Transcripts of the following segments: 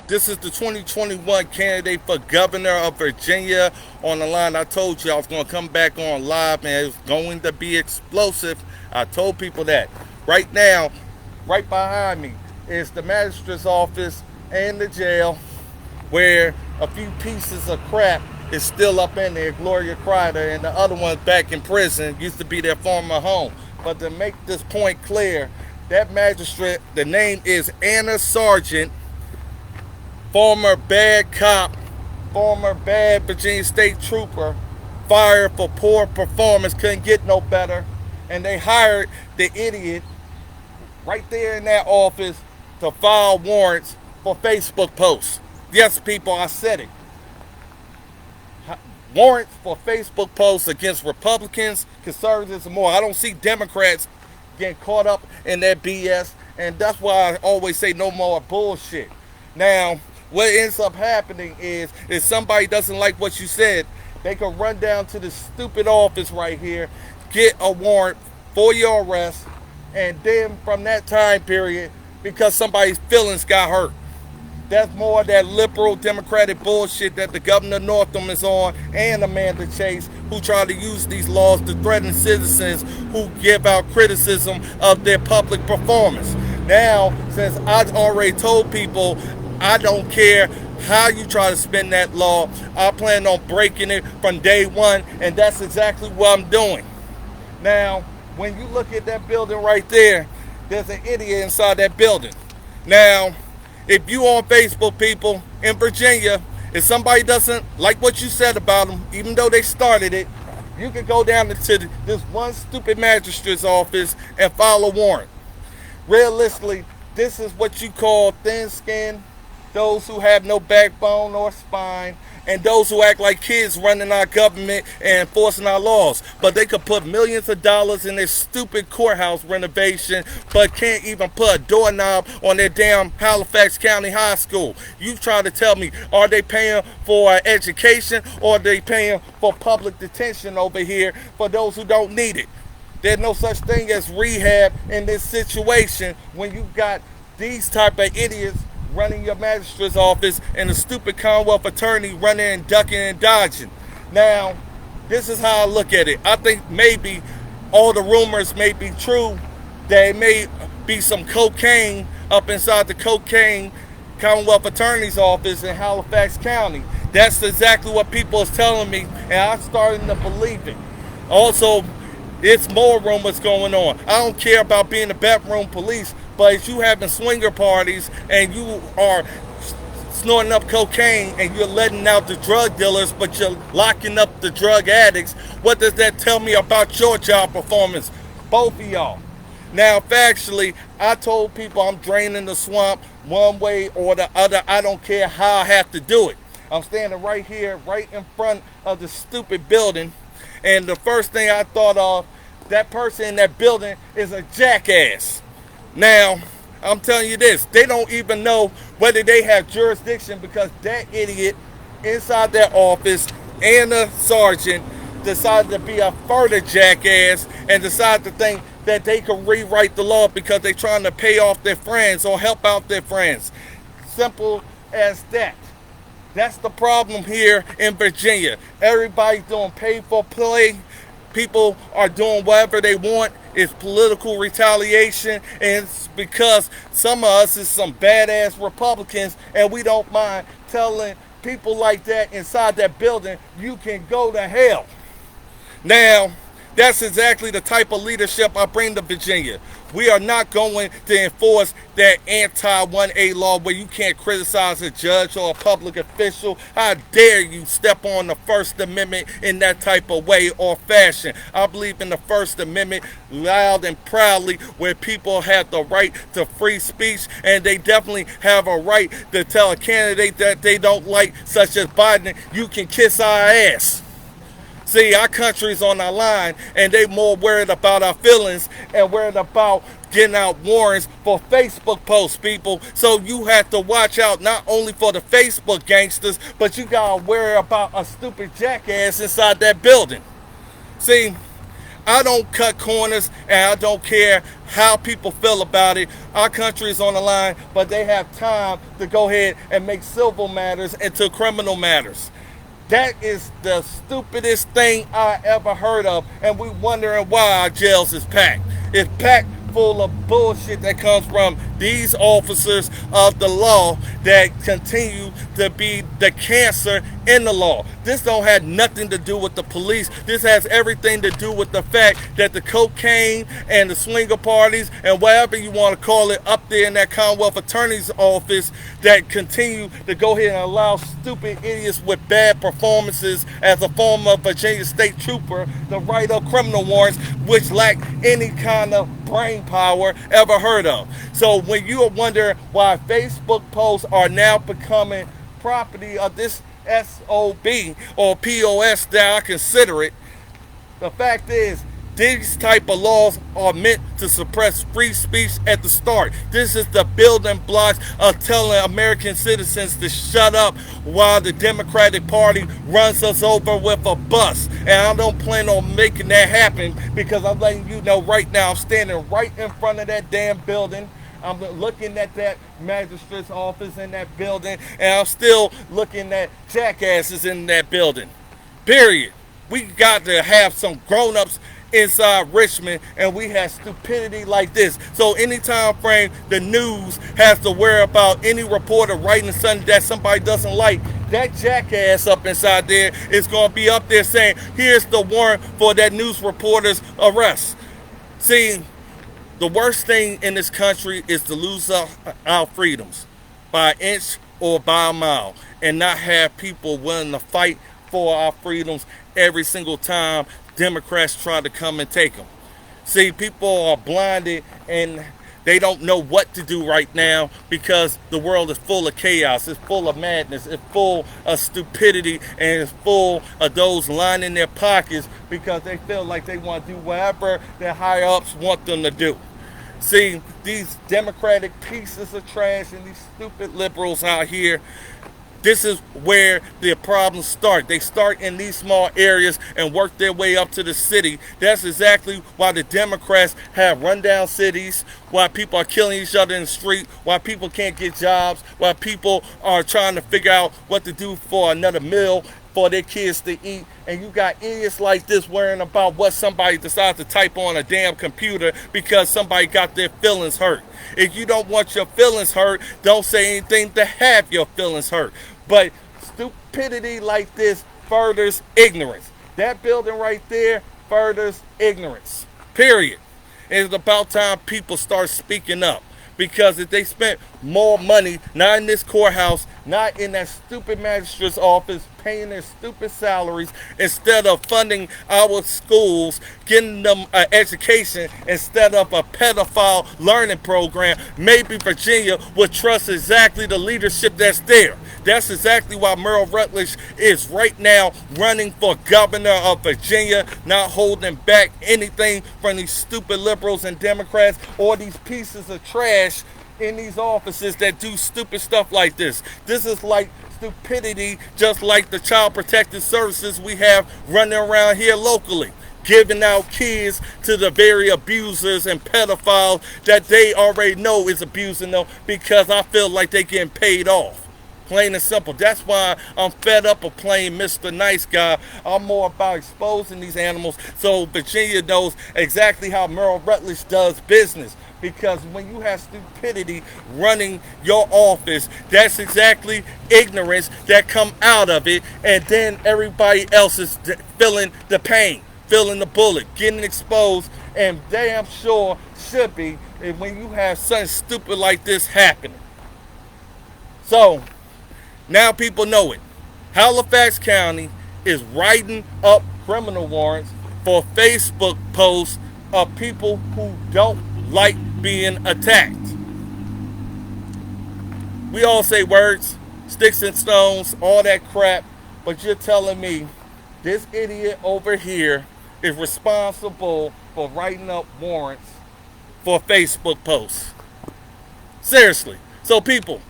This is the 2021 candidate for governor of Virginia on the line. I told you I was going to come back on live and it's going to be explosive. I told people that. Right now, right behind me is the magistrate's office and the jail where a few pieces of crap is still up in there. Gloria Crider and the other one's back in prison. Used to be their former home. But to make this point clear, that magistrate, the name is Anna Sargent, former bad cop, former bad Virginia State trooper, fired for poor performance, couldn't get no better. And they hired the idiot right there in that office to file warrants for Facebook posts. Yes, people, I said it. Warrants for Facebook posts against Republicans, conservatives, and more. I don't see Democrats getting caught up in that BS, and that's why I always say no more bullshit. Now, what ends up happening is if somebody doesn't like what you said, they can run down to this stupid office right here, get a warrant for your arrest, and then from that time period, because somebody's feelings got hurt. That's more of that liberal Democratic bullshit that the governor Northam is on, and Amanda Chase, who try to use these laws to threaten citizens who give out criticism of their public performance. Now, since I already told people I don't care how you try to spin that law, I plan on breaking it from day one, and that's exactly what I'm doing. Now, when you look at that building right there, there's an idiot inside that building. Now, if you on Facebook, people, in Virginia, if somebody doesn't like what you said about them, even though they started it, you can go down to this one stupid magistrate's office and file a warrant. Realistically, this is what you call thin skin, those who have no backbone or spine, and those who act like kids running our government and enforcing our laws. But they could put millions of dollars in their stupid courthouse renovation, but can't even put a doorknob on their damn Halifax County High School. You try to tell me, are they paying for education or are they paying for public detention over here for those who don't need it? There's no such thing as rehab in this situation when you got these type of idiots running your magistrate's office and a stupid Commonwealth attorney running and ducking and dodging. Now, this is how I look at it. I think maybe all the rumors may be true. There may be some cocaine up inside the cocaine Commonwealth attorney's office in Halifax County. That's exactly what people is telling me, and I'm starting to believe it. Also, it's more rumors going on. I don't care about being the bedroom police, but if you having swinger parties and you are snorting up cocaine and you're letting out the drug dealers, but you're locking up the drug addicts, what does that tell me about your job performance? Both of y'all. Now, factually, I told people I'm draining the swamp one way or the other. I don't care how I have to do it. I'm standing right here, right in front of the stupid building, and the first thing I thought of, that person in that building is a jackass. Now, I'm telling you this, they don't even know whether they have jurisdiction because that idiot inside their office, Anna Sargent, decided to be a further jackass and decided to think that they can rewrite the law because they're trying to pay off their friends or help out their friends. Simple as that. That's the problem here in Virginia. Everybody's doing pay for play. People are doing whatever they want. It's political retaliation, and it's because some of us is some badass Republicans, and we don't mind telling people like that inside that building, you can go to hell. Now, that's exactly the type of leadership I bring to Virginia. We are not going to enforce that anti-1A law where you can't criticize a judge or a public official. How dare you step on the First Amendment in that type of way or fashion? I believe in the First Amendment loud and proudly, where people have the right to free speech, and they definitely have a right to tell a candidate that they don't like, such as Biden, you can kiss our ass. See, our country's on our line, and they more worried about our feelings and worried about getting out warrants for Facebook posts, people. So you have to watch out not only for the Facebook gangsters, but you gotta worry about a stupid jackass inside that building. See, I don't cut corners, and I don't care how people feel about it. Our country is on the line, but they have time to go ahead and make civil matters into criminal matters. That is the stupidest thing I ever heard of, and we wondering why our jails is packed. It's packed full of bullshit that comes from these officers of the law that continue to be the cancer in the law. This don't have nothing to do with the police. This has everything to do with the fact that the cocaine and the swinger parties and whatever you want to call it up there in that Commonwealth Attorney's office that continue to go ahead and allow stupid idiots with bad performances as a former Virginia State Trooper to write up criminal warrants which lack any kind of brain power ever heard of. So when you wonder why Facebook posts are now becoming property of this SOB or POS that I consider it, the fact is these type of laws are meant to suppress free speech at the start. This is the building blocks of telling American citizens to shut up while the Democratic Party runs us over with a bus. And I don't plan on making that happen, because I'm letting you know right now, I'm standing right in front of that damn building. I'm looking at that magistrate's office in that building, and I'm still looking at jackasses in that building. Period. We got to have some grown-ups inside Richmond, and we have stupidity like this. So any time frame the news has to worry about any reporter writing something that somebody doesn't like, that jackass up inside there is going to be up there saying, here's the warrant for that news reporter's arrest. See, the worst thing in this country is to lose our freedoms by an inch or by a mile, and not have people willing to fight for our freedoms every single time Democrats try to come and take them. See, people are blinded and they don't know what to do right now, because the world is full of chaos, it's full of madness, it's full of stupidity, and it's full of those lining their pockets because they feel like they want to do whatever their higher ups want them to do. See, these Democratic pieces of trash and these stupid liberals out here, this is where the problems start. They start in these small areas and work their way up to the city. That's exactly why the Democrats have rundown cities, why people are killing each other in the street, why people can't get jobs, why people are trying to figure out what to do for another meal for their kids to eat. And you got idiots like this worrying about what somebody decides to type on a damn computer because somebody got their feelings hurt. If you don't want your feelings hurt, don't say anything to have your feelings hurt. But stupidity like this furthers ignorance. That building right there furthers ignorance. Period. It's about time people start speaking up. Because if they spent more money, not in this courthouse, not in that stupid magistrate's office, paying their stupid salaries, instead of funding our schools, getting them an education instead of a pedophile learning program, maybe Virginia would trust exactly the leadership that's there. That's exactly why Merle Rutledge is right now running for governor of Virginia, not holding back anything from these stupid liberals and Democrats or these pieces of trash in these offices that do stupid stuff like this. This is like stupidity, just like the child protective services we have running around here locally, giving out kids to the very abusers and pedophiles that they already know is abusing them because I feel like they're getting paid off. Plain and simple. That's why I'm fed up of playing Mr. Nice Guy. I'm more about exposing these animals so Virginia knows exactly how Merle Rutledge does business. Because when you have stupidity running your office, that's exactly ignorance that come out of it, and then everybody else is feeling the pain, feeling the bullet, getting exposed, and damn sure should be when you have something stupid like this happening. So, now people know it. Halifax County is writing up criminal warrants for Facebook posts of people who don't like being attacked. We all say words, sticks and stones, all that crap, but you're telling me this idiot over here is responsible for writing up warrants for Facebook posts. Seriously. So people,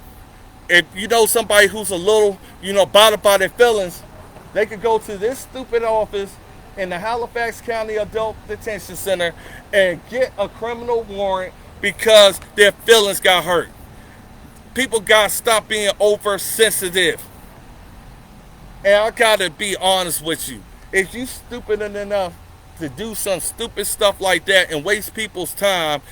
if you know somebody who's a little, bothered by their feelings, they could go to this stupid office in the Halifax County Adult Detention Center and get a criminal warrant because their feelings got hurt. People got to stop being oversensitive. And I got to be honest with you. If you stupid enough to do some stupid stuff like that and waste people's time,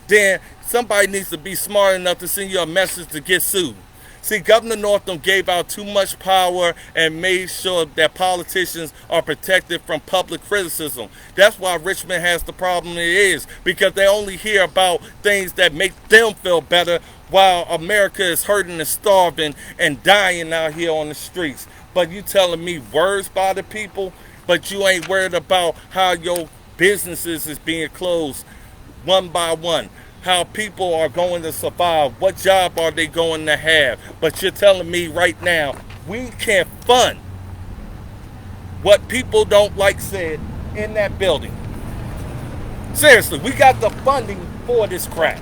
then somebody needs to be smart enough to send you a message to get sued. See, Governor Northam gave out too much power and made sure that politicians are protected from public criticism. That's why Richmond has the problem it is, because they only hear about things that make them feel better while America is hurting and starving and dying out here on the streets. But you telling me words by the people, but you ain't worried about how your businesses is being closed one by one. How people are going to survive, what job are they going to have. But you're telling me right now, we can't fund what people don't like said in that building. Seriously, we got the funding for this crap.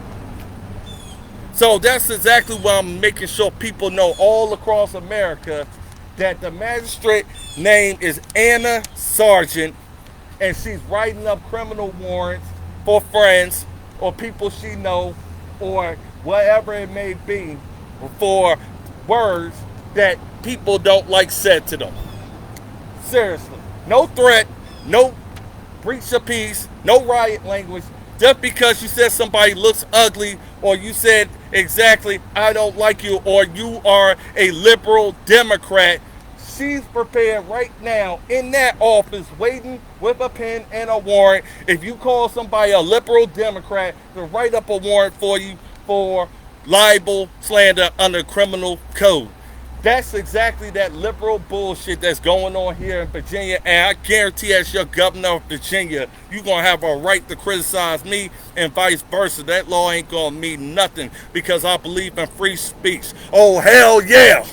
So that's exactly what I'm making sure people know all across America, that the magistrate name is Anna Sargent, and she's writing up criminal warrants for friends or people she know, or whatever it may be, for words that people don't like said to them. Seriously. No threat, no breach of peace, no riot language. Just because you said somebody looks ugly, or you said exactly, I don't like you, or you are a liberal Democrat, she's prepared right now in that office waiting with a pen and a warrant. If you call somebody a liberal Democrat, to write up a warrant for you for libel, slander under criminal code. That's exactly that liberal bullshit that's going on here in Virginia. And I guarantee as your governor of Virginia, you're going to have a right to criticize me and vice versa. That law ain't going to mean nothing because I believe in free speech. Oh, hell yeah.